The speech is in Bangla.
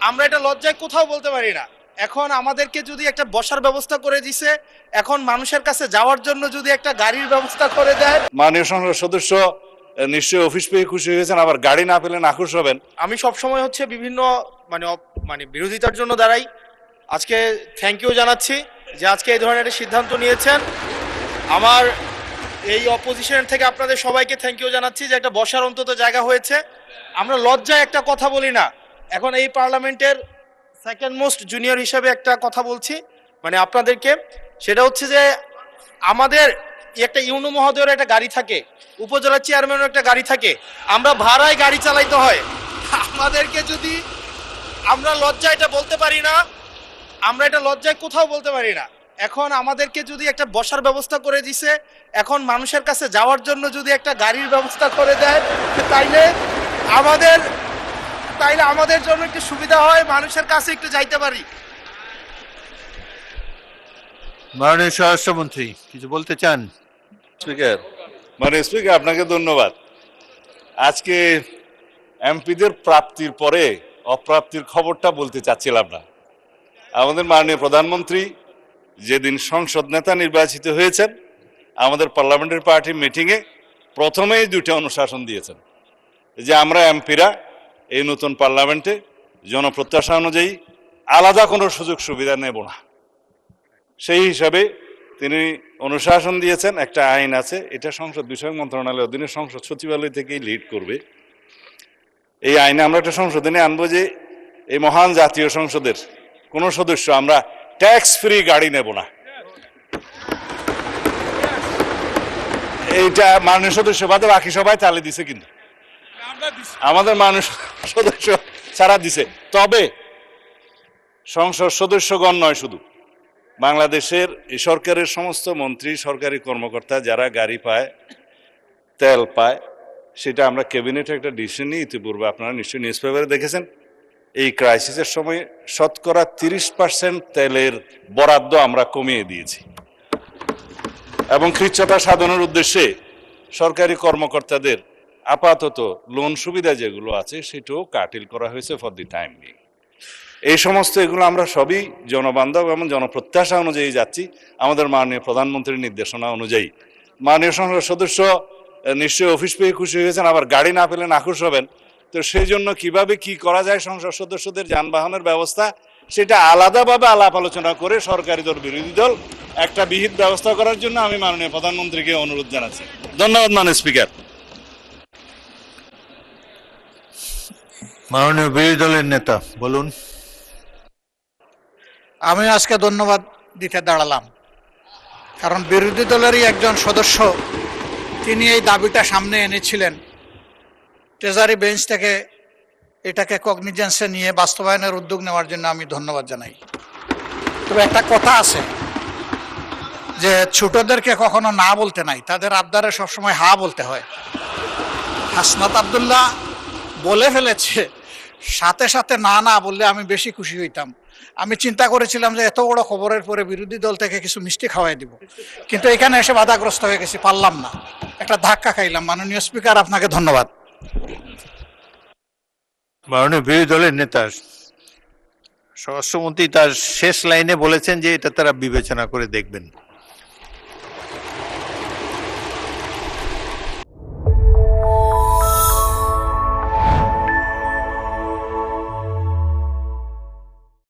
আমরা এটা লজ্জায় কোথাও বলতে পারি না। এখন আমাদেরকে যদি একটা বসার ব্যবস্থা করে দিছে, এখন মানুষের কাছে যাওয়ার জন্য যদি একটা গাড়ির ব্যবস্থা করে দেয়। মাননীয় সংসদ সদস্য নিশ্চয়ই অফিস পেয়ে খুশি হয়েছেন, আবার গাড়ি না পেলে নাখুশ হবেন। আমি সব সময় হচ্ছে বিভিন্ন বিরোধিতার জন্য দাঁড়াই। আজকে থ্যাংক ইউ জানাচ্ছি যে আজকে এই ধরনের একটা সিদ্ধান্ত নিয়েছেন। আমার এই অপোজিশন থেকে আপনাদের সবাইকে থ্যাংক ইউ জানাচ্ছি যে একটা বসার অন্তত জায়গা হয়েছে। আমরা লজ্জায় একটা কথা বলি না। এখন এই পার্লামেন্টের সেকেন্ড মোস্ট জুনিয়র হিসেবে একটা কথা বলছি আপনাদেরকে, সেটা হচ্ছে যে আমাদের একটা ইউনো মহোদয়ের একটা গাড়ি থাকে, উপজেলা চেয়ারম্যানের একটা গাড়ি থাকে, আমরা ভাড়ায় গাড়ি চালাইতে হয়। আমাদেরকে যদি আমরা লজ্জায় এটা বলতে পারি না, আমরা এটা লজ্জায় কোথাও বলতে পারি না। এখন আমাদেরকে যদি একটা বসার ব্যবস্থা করে দিছে, এখন মানুষের কাছে যাওয়ার জন্য যদি একটা গাড়ির ব্যবস্থা করে দেয়, তাইলে আমাদের জন্য একটু সুবিধা হয়, মানুষের কাছে একটু যাইতে পারি। মাননীয় স্বরাষ্ট্রমন্ত্রী কিছু বলতে চান? স্পিকার, স্পিকার আপনাকে ধন্যবাদ। আজকে এমপিদের প্রাপ্তির পরে অপ্রাপ্তির খবরটা বলতে চাচ্ছিলাম না। আমাদের মাননীয় প্রধানমন্ত্রী যেদিন সংসদ নেতা নির্বাচিত হয়েছেন, আমাদের পার্লামেন্টারি পার্টি মিটিংয়ে প্রথমেই দুইটা অনুশাসন দিয়েছেন যে আমরা এমপিরা এই নতুন পার্লামেন্টে জনপ্রত্যাশা অনুযায়ী আলাদা কোনো সুযোগ সুবিধা নেব না। সেই হিসাবে তিনি অনুশাসন দিয়েছেন। একটা আইন আছে, এটা সংসদ বিষয়ক মন্ত্রণালয়ের অধীনে সংসদ সচিবালয় থেকেই লিড করবে। এই আইনে আমরা একটা সংশোধনী আনবো যে এই মহান জাতীয় সংসদের কোনো সদস্য আমরা ট্যাক্স ফ্রি গাড়ি নেব না। এইটা মাননীয় সদস্য বাদে বাকি সবাই চালে দিছে, কিন্তু আমাদের মাননীয় সদস্য ছাড়া দিছে। তবে সংসদ সদস্যগণ নয়, শুধু বাংলাদেশের এই সরকারের সমস্ত মন্ত্রী, সরকারি কর্মকর্তা যারা গাড়ি পায়, তেল পায়, সেটা আমরা ক্যাবিনেটে একটা ডিসিশন নিই। ইতিপূর্বে আপনারা নিশ্চয়ই নিউজ পেপারে দেখেছেন, এই ক্রাইসিসের সময় শতকরা 30% তেলের বরাদ্দ আমরা কমিয়ে দিয়েছি এবং কৃচ্ছ্রতা সাধনের উদ্দেশ্যে সরকারি কর্মকর্তাদের আপাতত লোন সুবিধা যেগুলো আছে সেটাও কাটিল করা হয়েছে ফর দি টাইম বিং। এই সমস্ত এগুলো আমরা সবই জনবান্ধব এবং জনপ্রত্যাশা অনুযায়ী যাচ্ছি, আমাদের মাননীয় প্রধানমন্ত্রীর নির্দেশনা অনুযায়ী। মাননীয় সংসদ সদস্য নিশ্চয়ই অফিস পেয়ে খুশি হয়েছেন, আবার গাড়ি না পেলে নাখুশ হবেন। তো সেই জন্য কিভাবে কি করা যায় সংসদ সদস্যদের যানবাহনের ব্যবস্থা, সেটা আলাদাভাবে আলাপ আলোচনা করে সরকারি দল বিরোধী দল একটা বিহিত ব্যবস্থা করার জন্য আমি মাননীয় প্রধানমন্ত্রীকে অনুরোধ জানাচ্ছি। ধন্যবাদ মাননীয় স্পিকার। মাননীয় বিরোধী দলের নেতা বলুন। আমি আজকে ধন্যবাদ দিতে দাঁড়ালাম, কারণ বিরোধী দলেরই একজন সদস্য তিনি এই দাবিটা সামনে এনেছিলেন। ট্রেজারি বেঞ্চ থেকে এটাকে কগনিজেন্সে নিয়ে বাস্তবায়নের উদ্যোগ নেওয়ার জন্য আমি ধন্যবাদ জানাই। তবে একটা কথা আছে যে ছোটদেরকে কখনো না বলতে নাই, তাদের আবদারে সবসময় হা বলতে হয়। হাসনাত আব্দুল্লাহ বলে ফেলেছে, সাথে সাথে না না বললে আমি বেশি খুশি হইতাম। আমি চিন্তা করেছিলাম যে এত বড় খবরের পরে বিরোধী দল থেকে কিছু মিষ্টি খাওয়াই দিব, কিন্তু এখানে এসে বাধাগ্রস্ত হয়ে গেছি, পারলাম না, একটা ধাক্কা খাইলাম। মাননীয় স্পিকার, আপনাকে ধন্যবাদ। মাননীয় বিরোধী দলের নেতা স্বরাষ্ট্রমন্ত্রী তার শেষ লাইনে বলেছেন যে এটা তারা বিবেচনা করে দেখবেন।